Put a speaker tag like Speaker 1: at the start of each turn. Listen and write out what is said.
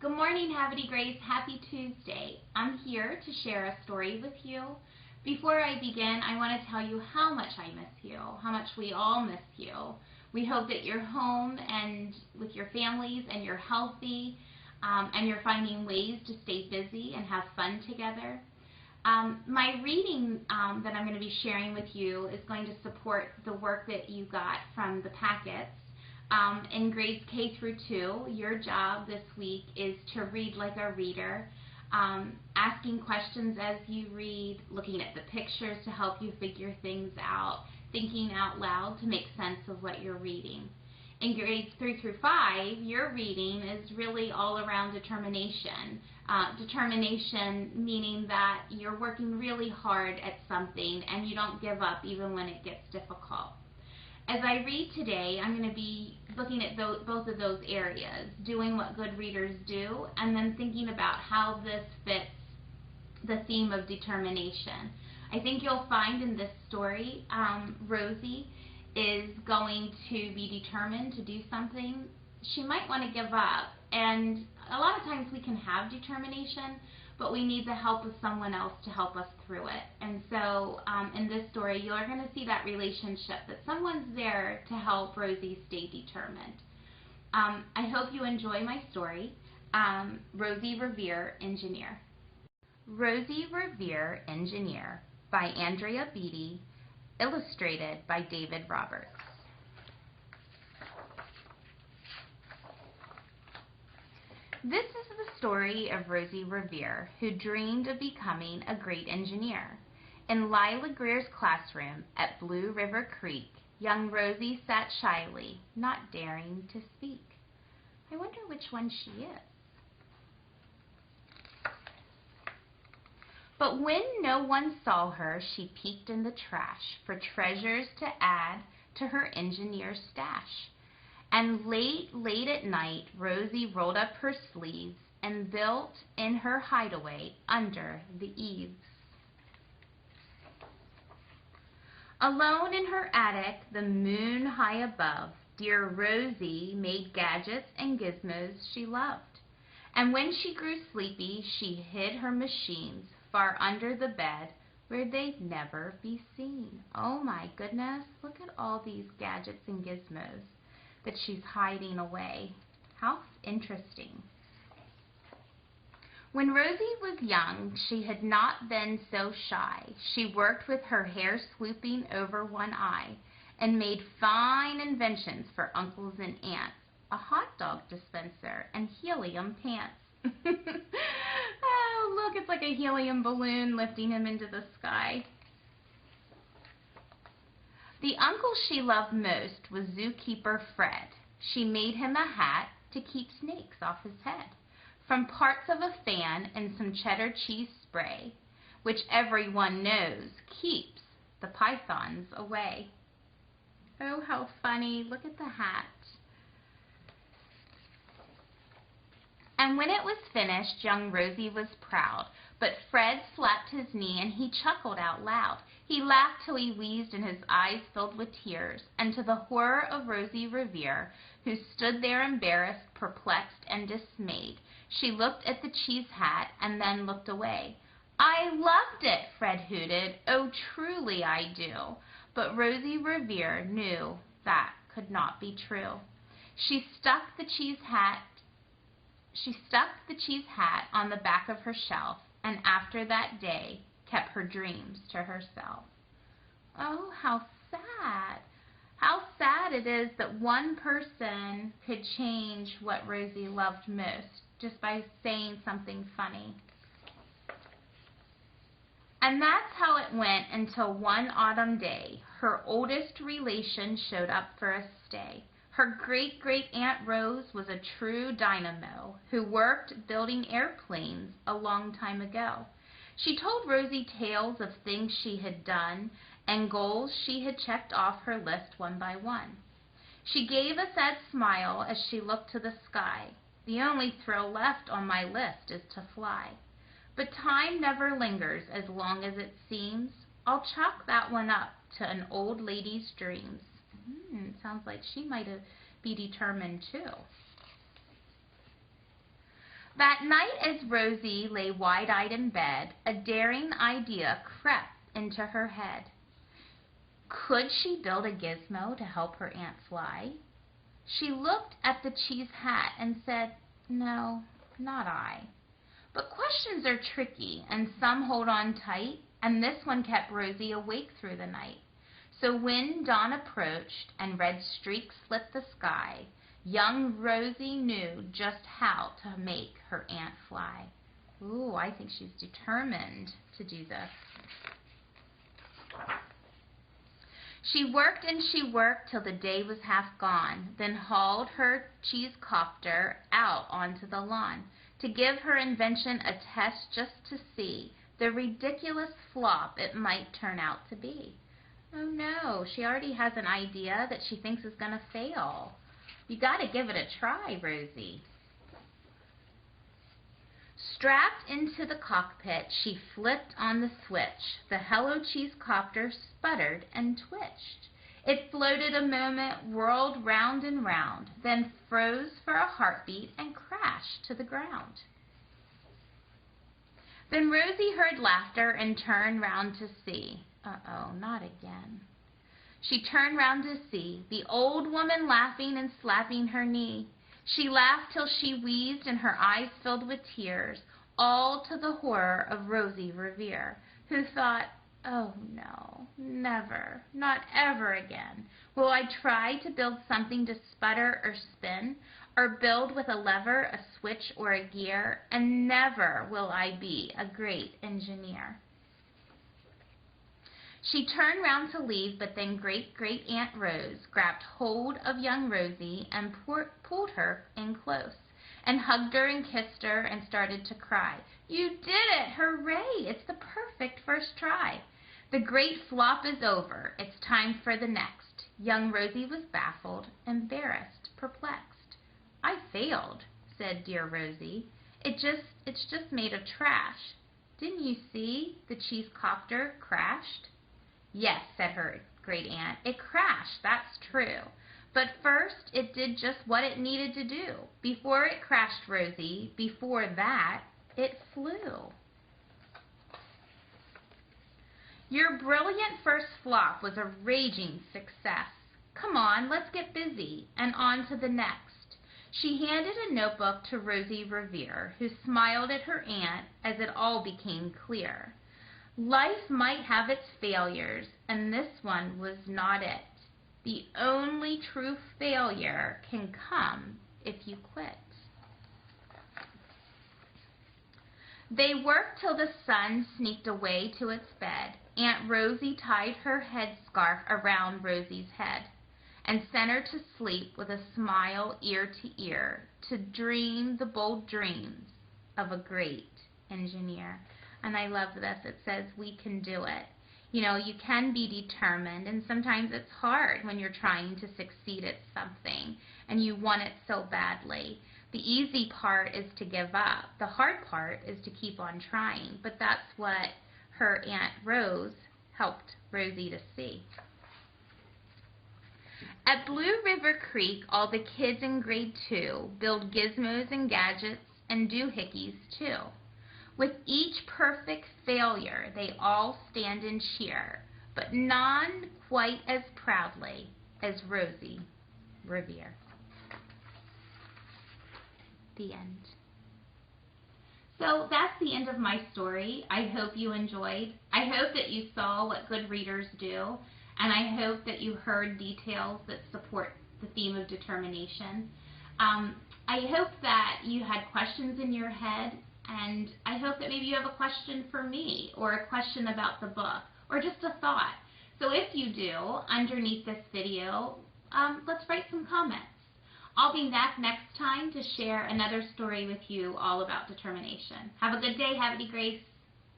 Speaker 1: Good morning, Havity Grace. Happy Tuesday. I'm here to share a story with you. Before I begin, I want to tell you how much I miss you, how much we all miss you. We hope that you're home and with your families and you're healthy and you're finding ways to stay busy and have fun together. My reading that I'm going to be sharing with you is going to support the work that you got from the packets. In grades K through 2, your job this week is to read like a reader, asking questions as you read, looking at the pictures to help you figure things out, thinking out loud to make sense of what you're reading. In grades 3 through 5, your reading is really all around determination. Determination meaning that you're working really hard at something and you don't give up even when it gets difficult. As I read today, I'm going to be looking at both of those areas, doing what good readers do, and then thinking about how this fits the theme of determination. I think you'll find in this story, Rosie is going to be determined to do something. She might want to give up, and a lot of times we can have determination, but we need the help of someone else to help us through it. And so in this story, you're going to see that relationship, that someone's there to help Rosie stay determined. I hope you enjoy my story, Rosie, Revere, Engineer. Rosie, Revere, Engineer by Andrea Beatty, illustrated by David Roberts. This is the story of Rosie Revere, who dreamed of becoming a great engineer. In Lila Greer's classroom at Blue River Creek, young Rosie sat shyly, not daring to speak. I wonder which one she is. But when no one saw her, she peeked in the trash for treasures to add to her engineer stash. And late at night, Rosie rolled up her sleeves and built in her hideaway under the eaves. Alone in her attic, the moon high above, dear Rosie made gadgets and gizmos she loved. And when she grew sleepy, she hid her machines far under the bed where they'd never be seen. Oh my goodness, look at all these gadgets and gizmos that she's hiding away. How interesting. When Rosie was young, she had not been so shy. She worked with her hair swooping over one eye and made fine inventions for uncles and aunts, a hot dog dispenser and helium pants. Oh, look, it's like a helium balloon lifting him into the sky. The uncle she loved most was zookeeper Fred. She made him a hat to keep snakes off his head, from parts of a fan and some cheddar cheese spray, which everyone knows keeps the pythons away. Oh, how funny. Look at the hat. And when it was finished, young Rosie was proud, but Fred slapped his knee and he chuckled out loud. He laughed till he wheezed and his eyes filled with tears, and to the horror of Rosie Revere, who stood there embarrassed, perplexed, and dismayed, she looked at the cheese hat and then looked away. I loved it, Fred hooted. Oh, truly I do. But Rosie Revere knew that could not be true. She stuck the cheese hat on the back of her shelf, and after that day kept her dreams to herself. Oh, how sad. How sad it is that one person could change what Rosie loved most just by saying something funny. And that's how it went until one autumn day, her oldest relation showed up for a stay. Her great-great-aunt Rose was a true dynamo who worked building airplanes a long time ago. She told Rosie tales of things she had done and goals she had checked off her list one by one. She gave a sad smile as she looked to the sky. The only thrill left on my list is to fly. But time never lingers as long as it seems. I'll chalk that one up to an old lady's dreams. Sounds like she might be determined too. That night as Rosie lay wide-eyed in bed, a daring idea crept into her head. Could she build a gizmo to help her aunt fly? She looked at the cheese hat and said, "No, not I." But questions are tricky, and some hold on tight, and this one kept Rosie awake through the night. So when dawn approached and red streaks lit the sky, young Rosie knew just how to make her aunt fly. Ooh, I think she's determined to do this. She worked and she worked till the day was half gone, then hauled her cheese copter out onto the lawn to give her invention a test just to see the ridiculous flop it might turn out to be. Oh no, she already has an idea that she thinks is going to fail. You got to give it a try, Rosie. Strapped into the cockpit, she flipped on the switch. The Hello Cheese copter sputtered and twitched. It floated a moment, whirled round and round, then froze for a heartbeat and crashed to the ground. Then Rosie heard laughter and turned round to see. Uh-oh, not again. She turned round to see the old woman laughing and slapping her knee. She laughed till she wheezed and her eyes filled with tears, all to the horror of Rosie Revere, who thought, "Oh no, never, not ever again will I try to build something to sputter or spin, or build with a lever, a switch, or a gear, and never will I be a great engineer." She turned round to leave, but then Great-Great-Aunt Rose grabbed hold of young Rosie and pulled her in close and hugged her and kissed her and started to cry. "You did it! Hooray! It's the perfect first try. The great flop is over. It's time for the next." Young Rosie was baffled, embarrassed, perplexed. "I failed," said dear Rosie. It's just made of trash. Didn't you see the cheese copter crashed?" "Yes," said her great aunt, "it crashed, that's true. But first it did just what it needed to do. Before it crashed, Rosie, before that, it flew." Your brilliant first flop was a raging success. Come on, let's get busy, and on to the next. She handed a notebook to Rosie Revere, who smiled at her aunt as it all became clear. Life might have its failures, and this one was not it. The only true failure can come if you quit. They worked till the sun sneaked away to its bed. Aunt Rosie tied her headscarf around Rosie's head and sent her to sleep with a smile ear to ear, to dream the bold dreams of a great engineer. And I love this. It says we can do it. You know, you can be determined, and sometimes it's hard when you're trying to succeed at something and you want it so badly. The easy part is to give up. The hard part is to keep on trying. But that's what her Aunt Rose helped Rosie to see. At Blue River Creek, all the kids in grade 2 build gizmos and gadgets and doohickeys too. With each perfect failure, they all stand and cheer, but none quite as proudly as Rosie Revere. The end. So that's the end of my story. I hope you enjoyed. I hope that you saw what good readers do, and I hope that you heard details that support the theme of determination. I hope that you had questions in your head, and I hope that maybe you have a question for me, or a question about the book, or just a thought. So if you do, underneath this video, let's write some comments. I'll be back next time to share another story with you all about determination. Have a good day. Happy Grace.